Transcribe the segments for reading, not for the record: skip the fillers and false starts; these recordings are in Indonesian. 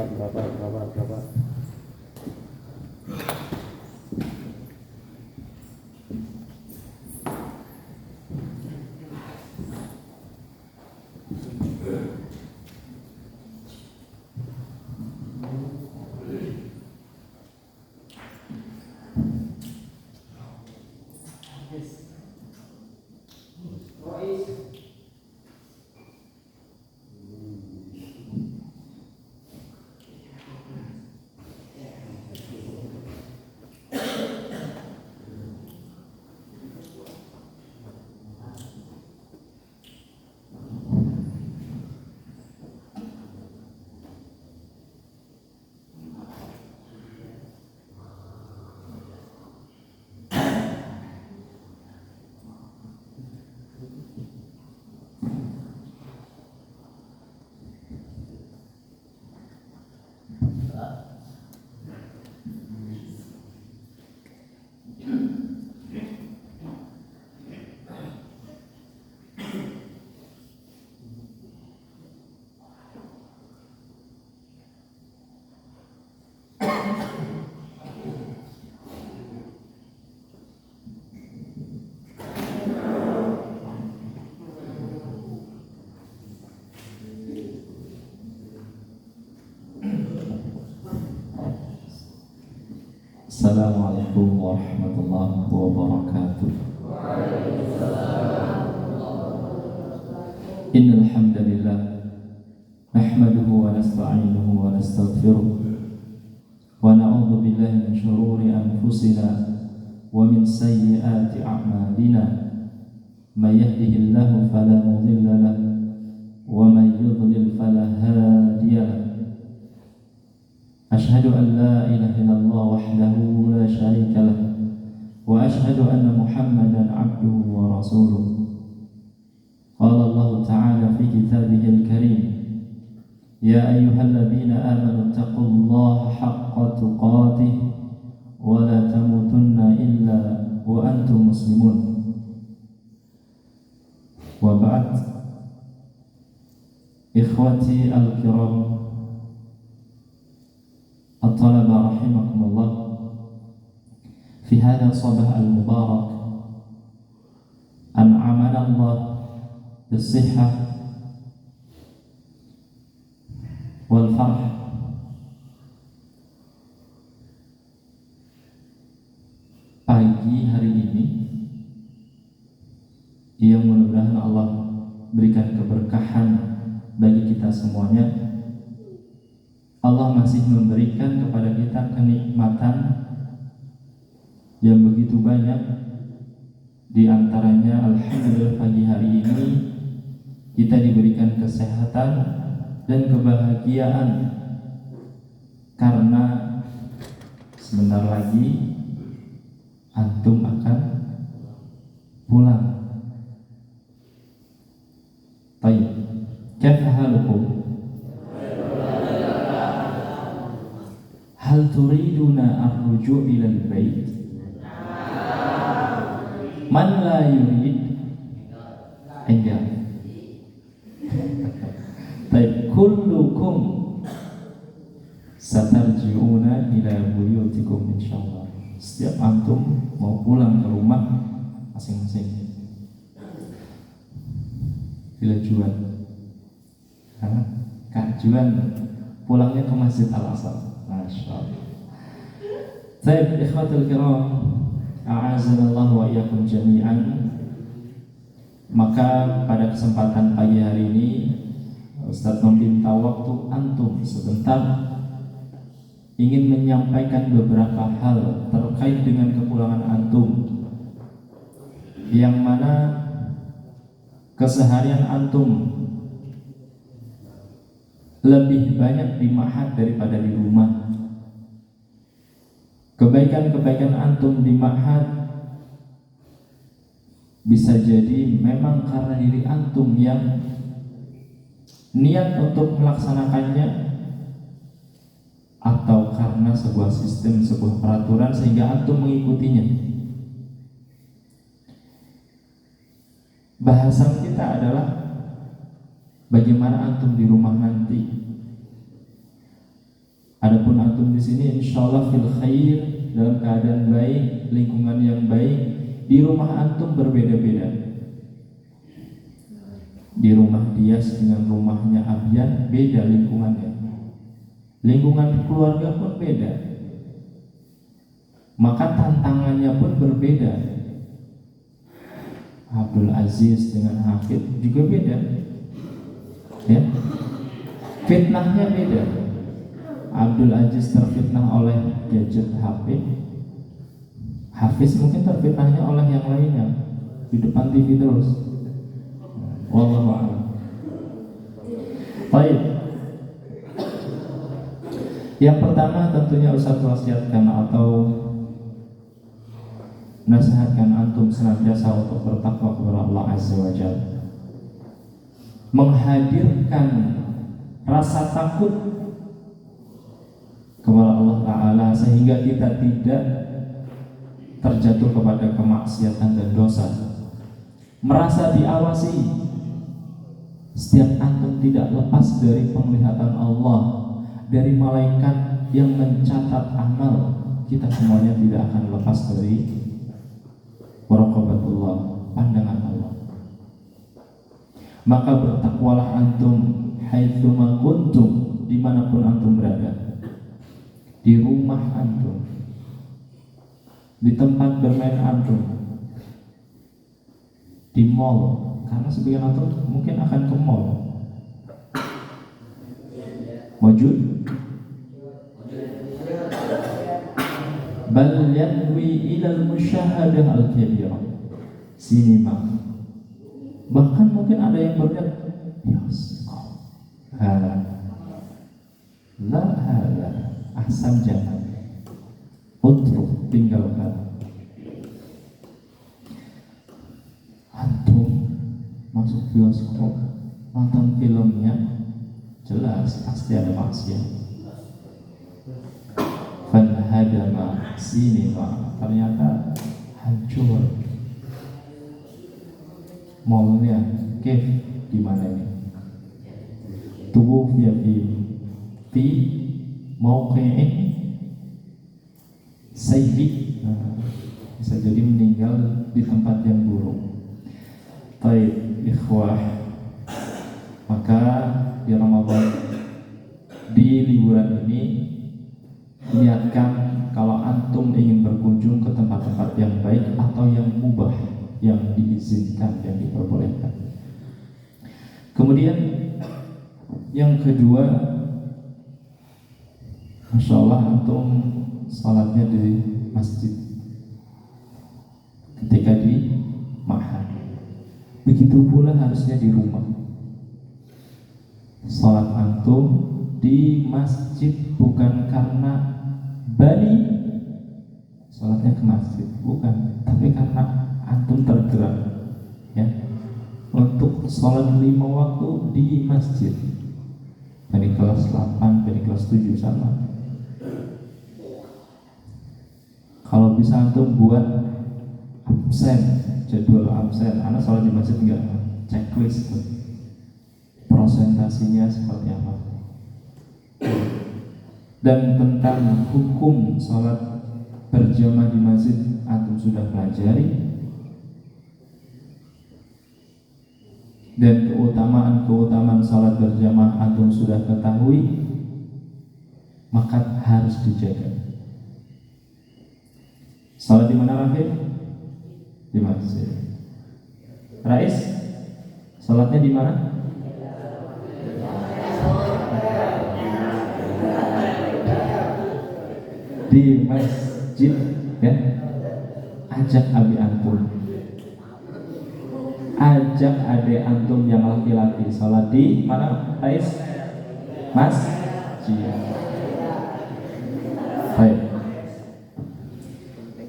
berapa. Assalamualaikum warahmatullahi wabarakatuh. Innal hamdalillah nahmaduhu wa nasta'inuhu wa nastaghfiruh wa na'udzu billahi min shururi anfusina wa min sayyiati a'malina. May yahdihillahu fala mudilla lahu wa may yudlil fala hadiya lahu. Asyhadu an la ilaha illallah wahdahu la syarika lah wa asyhadu anna Muhammadan abduhu wa rasuluh. Qala Allah ta'ala fi kitabihil karim, ya ayyuhalladzina amanu taqullaha haqqa tuqatih wa la tamutunna illa wa antum muslimun. Wa ba'd. Ikhwati al-kiram الطلبة رحمكم الله، في هذا الصباح المبارك أنعمنا الله بالصحة والفرح pagi hari ini yang mudah-mudahan Allah berikan keberkahan bagi kita semuanya. Allah masih memberikan kepada kita kenikmatan yang begitu banyak. Di antaranya alhamdulillah pagi hari ini kita diberikan kesehatan dan kebahagiaan karena sebentar lagi antum akan pulang. Baik, kaifa halukum? Hal turiduna ar-ruju' ila al-bait? Man la yurid? Enggak. Baik, kullukum satarji'una ila buyutikum insyaallah. Setiap antum mau pulang ke rumah masing-masing. Bila Juan, Kak Juan pulangnya ke Masjid Al-Aqsa. Masyaallah. Baik, ikhwatul kiram, a'azanallah wa iyyakum jami'an. Maka pada kesempatan pagi hari ini Ustaz meminta waktu antum sebentar, ingin menyampaikan beberapa hal terkait dengan kepulangan antum, yang mana keseharian antum lebih banyak di ma'had daripada di rumah. Kebaikan-kebaikan antum di ma'had bisa jadi memang karena diri antum yang niat untuk melaksanakannya, atau karena sebuah sistem, sebuah peraturan sehingga antum mengikutinya. Bahasan kita adalah bagaimana antum di rumah nanti. sini insya Allah fil khair, dalam keadaan baik, lingkungan yang baik. Di rumah antum berbeda-beda. Di rumah Dias dengan rumahnya Abyan beda lingkungannya. Lingkungan keluarga pun beda. Maka tantangannya pun berbeda. Abdul Aziz dengan Hafid juga beda. Ya. Fitnahnya beda. Abdul Aziz terfitnah oleh gadget HP, Hafiz mungkin terfitnahnya oleh yang lainnya di depan TV terus. Wallahu a'lam. Baik. Yang pertama tentunya Ustaz wasiatkan atau nasihatkan antum senantiasa untuk bertakwa kepada Allah Azza wa Jalla. Menghadirkan rasa takut kepada Allah Ta'ala sehingga kita tidak terjatuh kepada kemaksiatan dan dosa. Merasa diawasi. Setiap antum tidak lepas dari penglihatan Allah, dari malaikat yang mencatat amal. Kita semuanya tidak akan lepas dari muraqabatullah, pandangan Allah. Maka bertakwalah antum haitsuma kuntum, dimanapun antum berada. Di rumah antum, di tempat bermain antum, di mall, karena sebagian antum mungkin akan ke mall. Wujud bal yanwi ila al-musyahadah al-kabirah, sinema. Bahkan mungkin ada yang berniat, ya Allah, la hala, ahsan jangan, utruk, tinggalkan. Antum masuk bioskop, nonton filmnya, jelas pasti ada maksiat. Fanhadama sinema, ternyata hancur. Mallnya, cave di mana ini? Tubuh via fi mauqi'in sayyi, bisa jadi meninggal di tempat yang buruk. Baik, ikhwah, maka di Ramadan, di liburan ini, niatkan kalau antum ingin berkunjung ke tempat-tempat yang baik atau yang mubah, yang diizinkan, yang diperbolehkan. Kemudian yang kedua, Masya Allah, antum salatnya di masjid ketika di ma'had. Begitu pula harusnya di rumah. Salat antum di masjid bukan karena bani salatnya ke masjid, bukan, tapi karena antum tergerak, ya, untuk salat 5 waktu di masjid. Bani kelas 8, bani kelas 7 sama. Kalau bisa antum buat absen, jadwal absen. Anak sholat di masjid enggak, checklist tuh, presentasinya seperti apa. Dan tentang hukum sholat berjamaah di masjid antum sudah pelajari. Dan keutamaan sholat berjamaah antum sudah ketahui. Maka harus dijaga. Sholat di mana, Rafif? Di masjid. Rais, sholatnya di mana? Di masjid, ya. Ajak abi antum, ajak adik antum yang laki-laki sholat di mana, Rais? Masjid. Baik.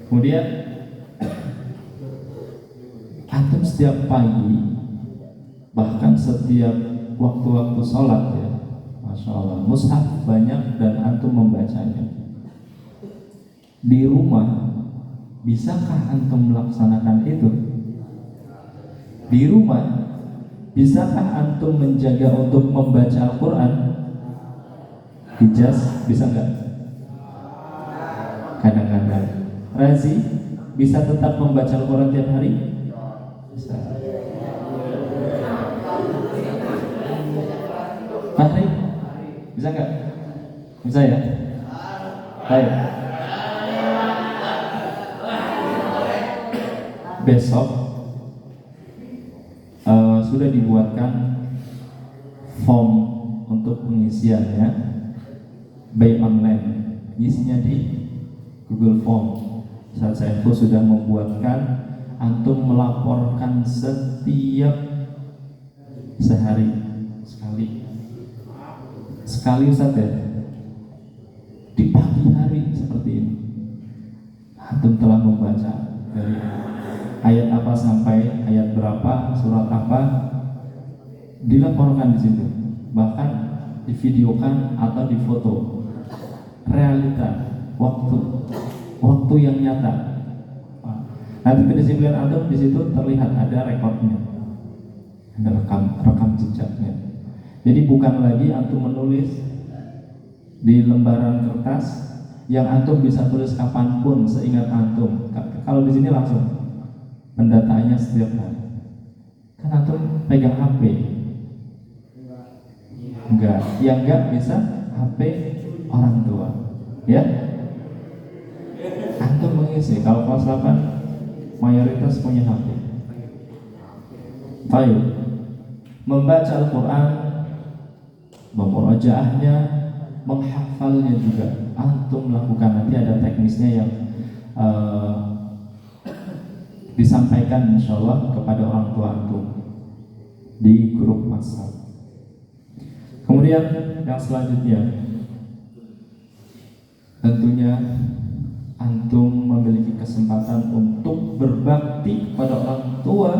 Kemudian antum setiap pagi, bahkan setiap waktu-waktu sholat, ya, Masya Allah, mushaf banyak dan antum membacanya. Di rumah, bisakah antum melaksanakan itu? Di rumah, bisakah antum menjaga untuk membaca Al-Quran? Hijaz, bisa nggak? Kadang-kadang. Razi bisa tetap membaca Al-Quran tiap hari? Bisa. Fahri? Bisa nggak? Bisa ya? Baik. Besok sudah dibuatkan form untuk pengisiannya by online. Isinya di Google Form. Saat saya sudah membuatkan, antum melaporkan setiap sehari sekali Ustaz ya, di pagi hari seperti ini antum telah membaca dari ayat apa sampai ayat berapa, surat apa, dilaporkan di situ, bahkan divideokan atau difoto. Realita, waktu yang nyata. Nanti kedisiplinan antum di situ terlihat, ada rekodnya, ada rekam jejaknya. Jadi bukan lagi antum menulis di lembaran kertas yang antum bisa tulis kapanpun seingat antum. Kalau di sini langsung pendataannya setiap hari. Kan antum pegang HP? Enggak, yang enggak bisa HP orang tua. Ya, antum mengisi. Kalau kelas 8 mayoritas punya HP. Baik, membaca Al-Quran, memurojaahnya, menghafalnya juga antum lakukan. Nanti ada teknisnya yang disampaikan insyaallah kepada orang tua antum di grup WhatsApp. Kemudian yang selanjutnya, tentunya antum memiliki kesempatan untuk berbakti kepada orang tua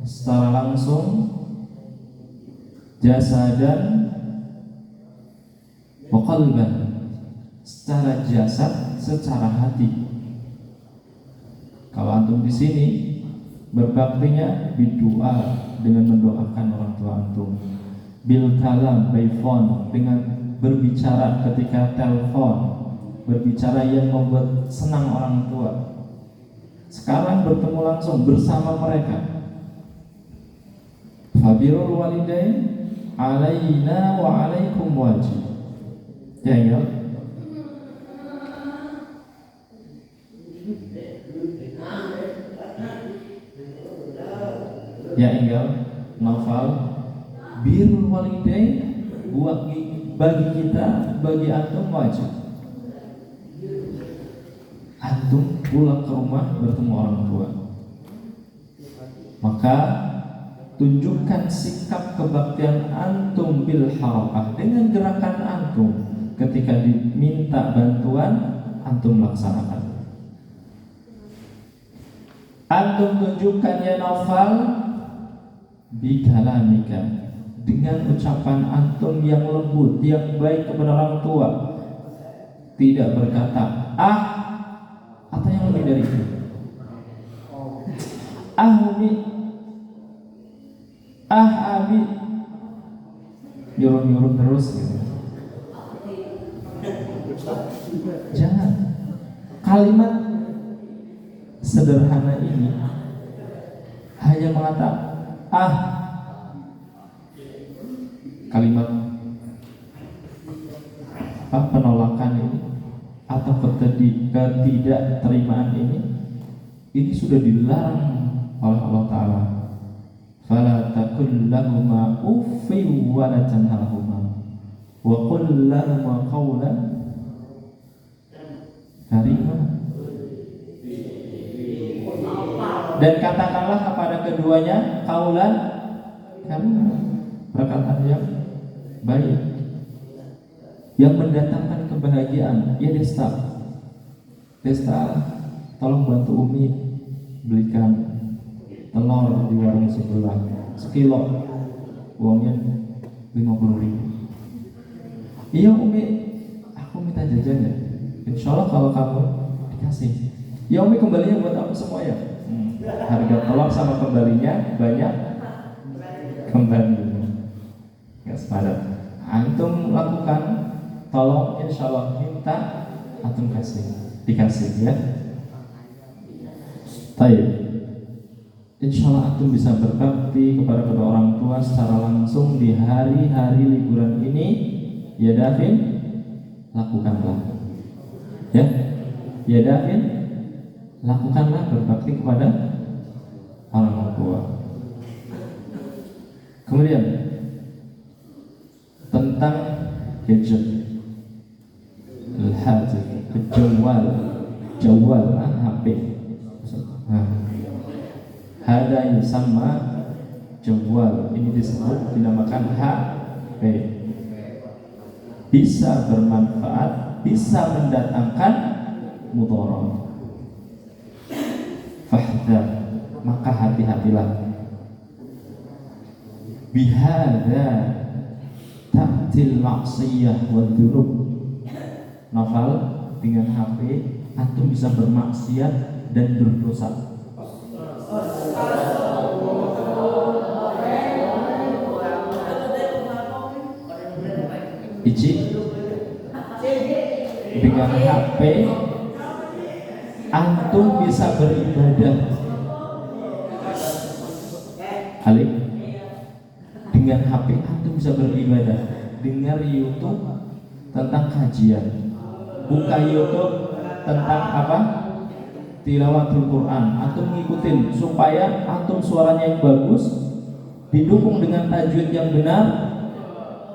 secara langsung, jasadan wa qalban, secara jasad, secara hati. Kalau antum di sini berbaktinya berdoa dengan mendoakan orang tua antum, bil kalam by phone, dengan berbicara ketika telepon, berbicara yang membuat senang orang tua. Sekarang bertemu langsung bersama mereka. Fabirul walidain alaina wa alaikum wajib. Ya enggak? Ya enggak? Nafal birrul walidain bagi kita, bagi antum wajib. Antum pulang ke rumah bertemu orang tua, maka tunjukkan sikap kebaktian antum bil harakah, dengan gerakan antum. Ketika diminta bantuan, antum laksanakan. Antum tunjukkan ya Naufal bikalamika, dengan ucapan antum yang lembut, yang baik kepada orang tua. Tidak berkata atau yang lebih dari itu. Umi, abi, nyuruh-nyuruh terus gitu. Jangan. Kalimat sederhana ini hanya mengatakan kalimat penolakan ini atau ketidakterimaan ini sudah dilarang oleh Allah Ta'ala. Fala taqul lahuma uffin wa la tanharhuma wa qul lahuma qawlan karima. Dan katakanlah kepada keduanya qaulan karima, perkataan yang baik, yang mendatangkan kebahagiaan. Ya Desta, tolong bantu Umi belikan telur di warung sebelah, sekilo, uangnya 50.000. Iya Umi, aku minta jajan ya. Insya Allah kalau kamu dikasih. Ya Umi, kembalinya buat aku semua ya. Harga telur sama kembalinya banyak, kembalinya nggak sepadan. Antum lakukan, tolong insya Allah minta, antum kasih. dikasih ya. Baik. Insya Allah antum bisa berbakti kepada kedua orang tua secara langsung di hari-hari liburan ini. Ya Davin, lakukanlah. Ya Davin, lakukanlah berbakti kepada orang tua. Kemudian tentang gadget, al-hatif, jawal, HP. Hada yusamma jawal, ini disebut dinamakan HP. Bisa bermanfaat, bisa mendatangkan mudarat. Fahdar, maka hati-hatilah. Bihada ta'til maksiyah wa dzunub. Novel dengan HP antum bisa bermaksiat dan berdosa. Iji dengan HP antum bisa beribadah. Alif, dengan HP antum bisa beribadah. Dengar YouTube tentang kajian, buka YouTube tentang apa? Tilawatul Quran. Antum ngikutin supaya antum suaranya yang bagus, didukung dengan tajwid yang benar,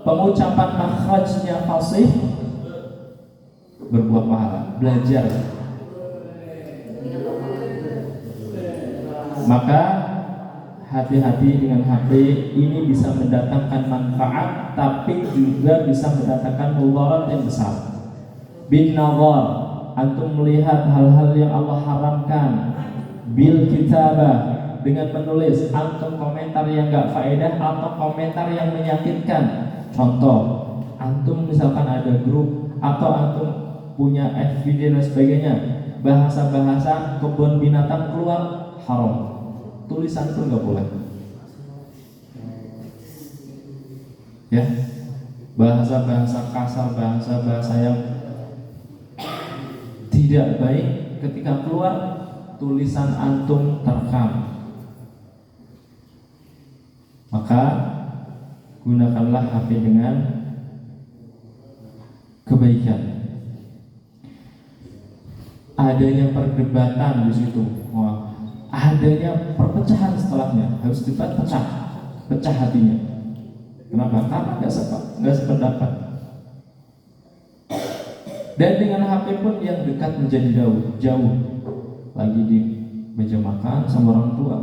pengucapan makhrajnya fasih, berbuah pahala. Belajar. Maka hati-hati dengan HP, ini bisa mendatangkan manfaat tapi juga bisa mendatangkan mudarat yang besar. Bin nazar, antum melihat hal-hal yang Allah haramkan. Bil kitabah, dengan menulis, antum komentar yang gak faedah atau komentar yang menyakitkan. Contoh, antum misalkan ada grup atau antum punya FVD dan sebagainya, bahasa-bahasa kebun binatang keluar, haram. Tulisan pun gak boleh. Ya, bahasa-bahasa kasar, bahasa-bahasa yang tidak baik ketika keluar, tulisan antum terekam. Maka gunakanlah HP dengan kebaikan. Adanya perdebatan di situ, adanya perpecahan setelahnya, harus debat pecah hatinya. Kenapa? Karena nggak sependapat. Dan dengan HP pun yang dekat menjadi jauh. Lagi di meja makan sama orang tua,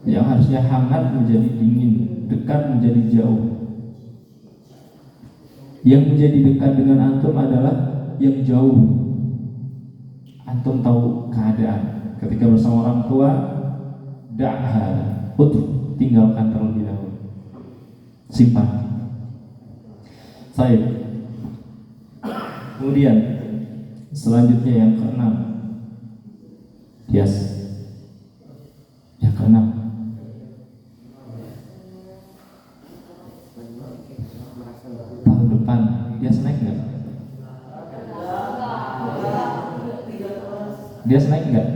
yang harusnya hangat menjadi dingin, dekat menjadi jauh. Yang menjadi dekat dengan antum adalah yang jauh. Antum tahu keadaan ketika bersama orang tua, da'ha, tinggalkan terlebih dahulu, simpan. Kemudian selanjutnya yang keenam, yang keenam, tahun depan dia naik nggak? Dia naik nggak?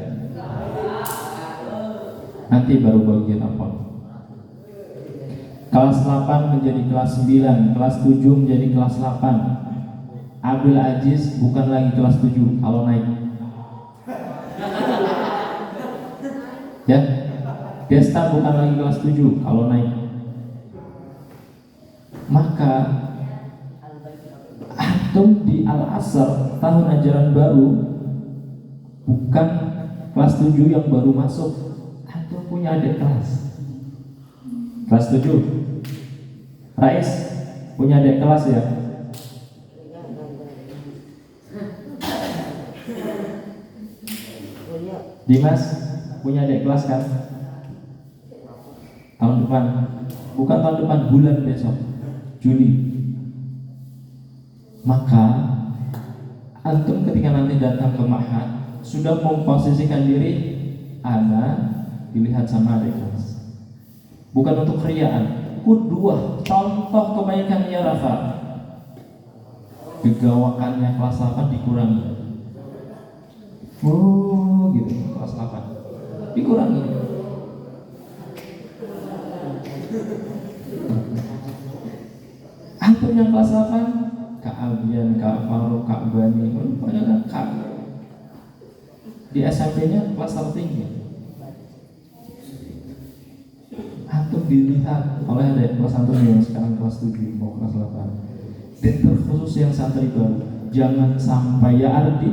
Nanti baru bagian apa? Kelas 8 menjadi kelas 9, kelas 7 menjadi kelas 8. Abdul Aziz bukan lagi kelas 7 kalau naik. Ya, Desta bukan lagi kelas 7 kalau naik. Maka antum di Al-Asr tahun ajaran baru bukan kelas 7 yang baru masuk. Antum punya adik kelas 7. Rais punya adik kelas ya. Dimas punya adik kelas kan? Tahun depan, bukan tahun depan, bulan besok, Juli. Maka antum ketika nanti datang ke ma'had sudah memposisikan diri, ana dilihat sama adik kelas. Bukan untuk kriaan, kuduah, contoh kebaikan ya Rafa. Gegawakannya kelas 8 dikurangi. Oh gitu, kelas 8 dikurangi. Antum yang kelas 8 Kak Abian, Kak Farouk, Kak Bani, pokoknya Kak di SMP-nya kelas tertinggi. Antum dilihat oleh adik kelas antum yang sekarang kelas 7 mau kelas 8. Dan terkhusus yang santri baru, jangan sampai ya Ardi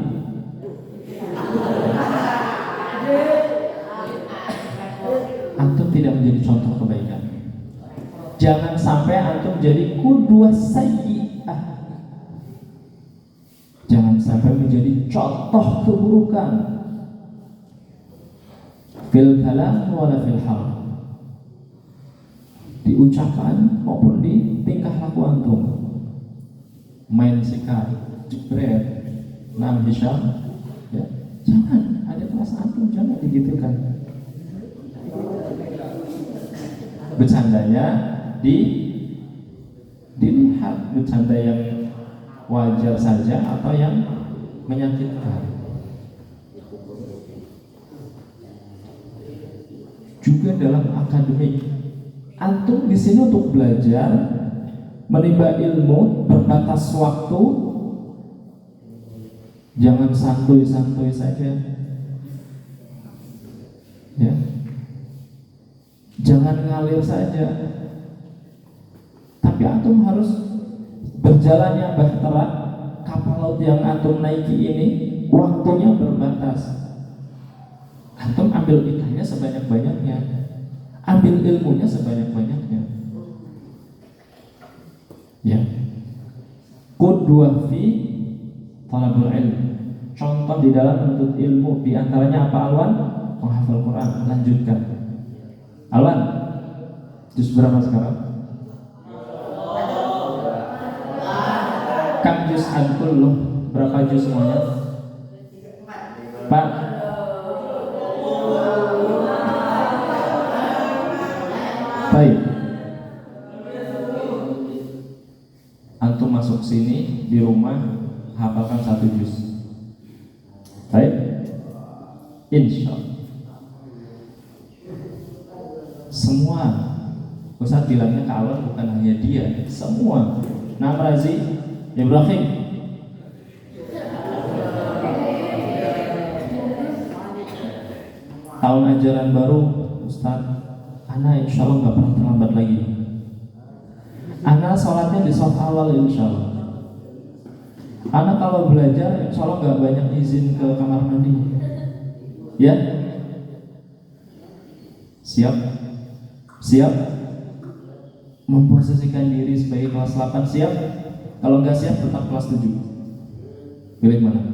antum tidak menjadi contoh kebaikan. Jangan sampai antum jadi qudwah sayyi'ah. Jangan sampai menjadi contoh keburukan fil kalam wala fil hal, di ucapan maupun di tingkah laku antum. Main sikat, jebret, nam Hisham, ya, jangan ada kelas antum, jangan digitukan. Bercandanya dilihat, bercanda yang wajar saja atau yang menyakitkan. Juga dalam akademik, antum di sini untuk belajar, menimba ilmu, berbatas waktu, jangan santuy-santuy saja, ya. Jangan ngalir saja, tapi antum harus berjalannya bahtera. Kapal laut yang antum naiki ini waktunya berbatas. Antum ambil ikannya sebanyak-banyaknya, ambil ilmunya sebanyak-banyaknya, ya. Qudwah fi talabul ilm, contoh di dalam menuntut ilmu. Di antaranya apa, Alwan? Menghafal Quran. Lanjutkan Alwan, juz berapa sekarang? Kam juz kullu, berapa juz semuanya? 4. Baik, antum masuk sini di rumah hafalkan 1 juz. Baik, insyaallah. Semua Ustaz bilangnya ke Alwan, bukan hanya dia, semua. Nam Razi, Ibrahim, tahun ajaran baru Ustaz, ana insya Allah nggak pernah terlambat lagi. Ana sholatnya di sholat awal insya Allah. Ana kalau belajar insya Allah nggak banyak izin ke kamar mandi. Ya, siap? Siap memposisikan diri sebagai kelas 8? Siap? Kalau nggak siap tetap kelas 7. Pilih mana?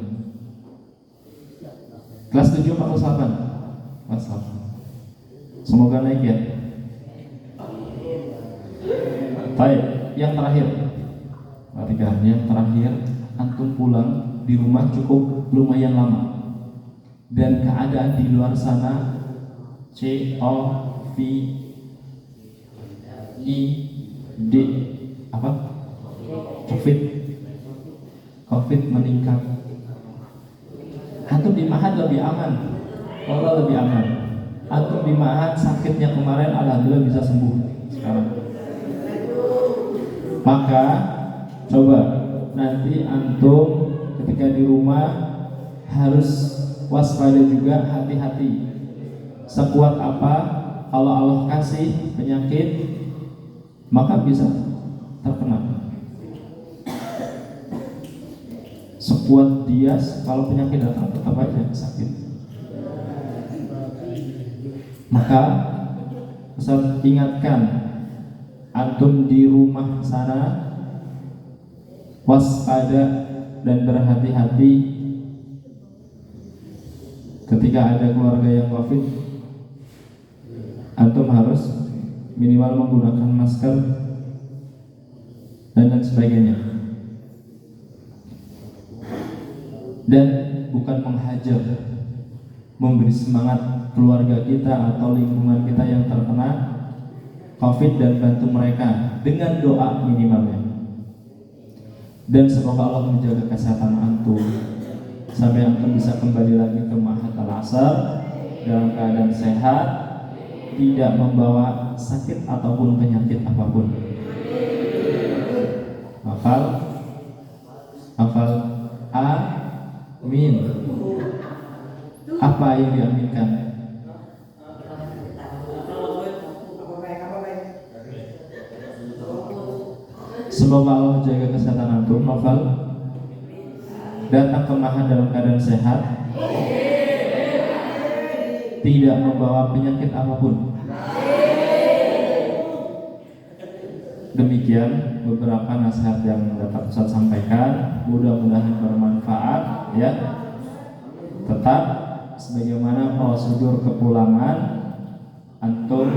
Kelas 7 atau kelas 8? Kelas 8. Semoga naik ya. Baik, yang terakhir. Perhatikan, yang terakhir, antum pulang di rumah cukup lumayan lama. Dan keadaan di luar sana COVID apa? COVID meningkat. Antum di Mahat lebih aman. Allah lebih aman. Antum di Mahat sakitnya kemarin alhamdulillah bisa sembuh sekarang. Maka coba nanti antum ketika di rumah harus waspada juga, hati-hati. Sekuat apa kalau Allah kasih penyakit, maka bisa terkena. Sekuat dia, kalau penyakit datang tetap aja sakit. Maka Ustaz ingatkan, antum di rumah sana waspada dan berhati-hati. Ketika ada keluarga yang COVID, antum harus minimal menggunakan masker dan lain sebagainya. Dan bukan menghajar, memberi semangat keluarga kita atau lingkungan kita yang terkena COVID dan bantu mereka dengan doa minimalnya. Dan semoga Allah menjaga kesehatan antum sampai antum bisa kembali lagi ke Ma'had Al-Azhar dalam keadaan sehat, tidak membawa sakit ataupun penyakit apapun. Hafal amin. Apa yang diaminkan? Semoga Allah menjaga kesehatan antum. Hafal, datang ke Ma'had dalam keadaan sehat, tidak membawa penyakit apapun. Demikian beberapa nasihat yang dapat Ustaz sampaikan, mudah-mudahan bermanfaat ya. Tetap sebagaimana prosedur kepulangan, antum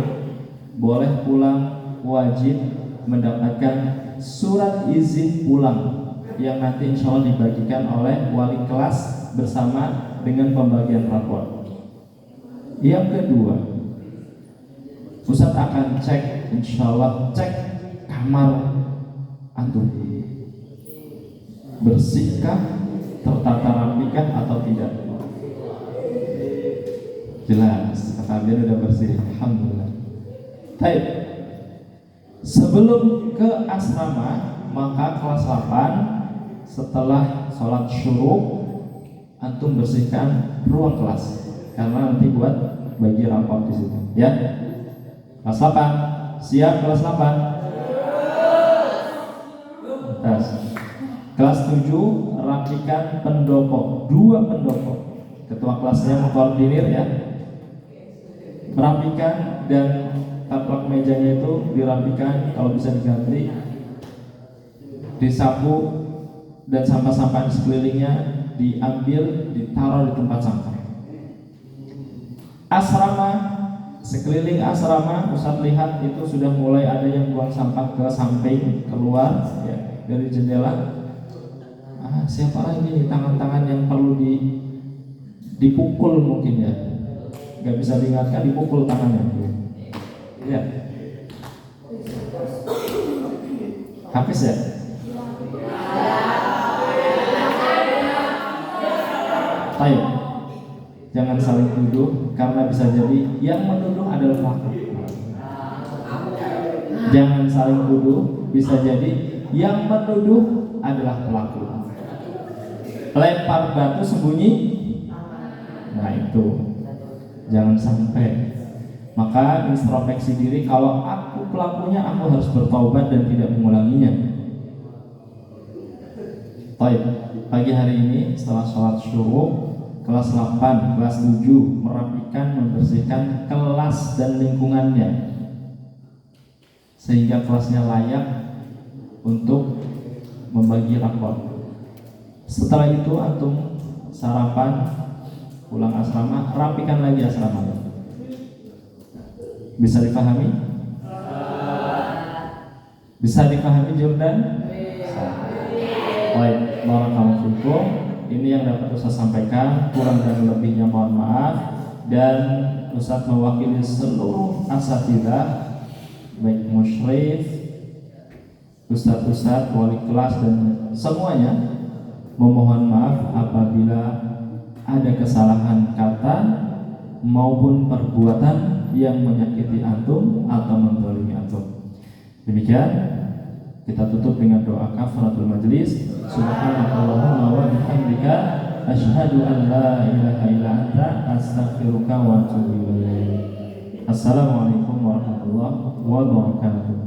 boleh pulang wajib mendapatkan surat izin pulang yang nanti insya Allah dibagikan oleh wali kelas bersama dengan pembagian rapor. Yang kedua, Ustaz akan cek, insya Allah cek kamar antum, bersihkah, tertata rapikah atau tidak. Jelas, kata dia udah bersih, alhamdulillah. Baik, sebelum ke asrama, maka kelas 8 setelah sholat syuruk antum bersihkan ruang kelas, karena nanti buat bagi rapor di situ ya. Kelas 8 siap? Kelas 8 atas. Kelas 7 rapikan pendopo, 2 pendopo. Ketua kelasnya mengkoordinir ya, merapikan, dan taplak mejanya itu dirapikan, kalau bisa diganti, disapu, dan sampah-sampah di sekelilingnya diambil, ditaruh di tempat sampah. Asrama, sekeliling asrama Ustaz lihat itu sudah mulai ada yang buang sampah ke samping, keluar ya, dari jendela. Siapa lagi nih tangan-tangan yang perlu dipukul mungkin ya, nggak bisa diingatkan, dipukul tangannya ya. Hafiz ya? Baik, jangan saling tuduh, karena bisa jadi yang menuduh adalah pelaku. Jangan saling tuduh, bisa jadi yang menuduh adalah pelaku. Lempar batu sembunyi, nah itu jangan sampai. Maka introspeksi diri, kalau aku pelakunya, aku harus bertaubat dan tidak mengulanginya. Baik, pagi hari ini setelah sholat syuruk, kelas 8, kelas 7 merapikan, membersihkan kelas dan lingkungannya sehingga kelasnya layak untuk membagi rapor. Setelah itu antum sarapan, pulang asrama, rapikan lagi asrama. Bisa dipahami? Bisa dipahami Jordan? Baik, barakallahu fikum. Ini yang dapat Ustaz sampaikan, kurang dan lebihnya mohon maaf. Dan Ustaz mewakili seluruh asatidzah, baik musyrif, ustaz-ustaz, wali kelas, dan semuanya, memohon maaf apabila ada kesalahan kata maupun perbuatan yang menyakiti antum atau menzalimi antum. Demikian, kita tutup dengan doa kafaratul majlis. Subhanakallahumma wa bihamdika asyhadu an la ilaha illa anta astaghfiruka wa atubu ilaik. Assalamualaikum warahmatullahi wabarakatuh.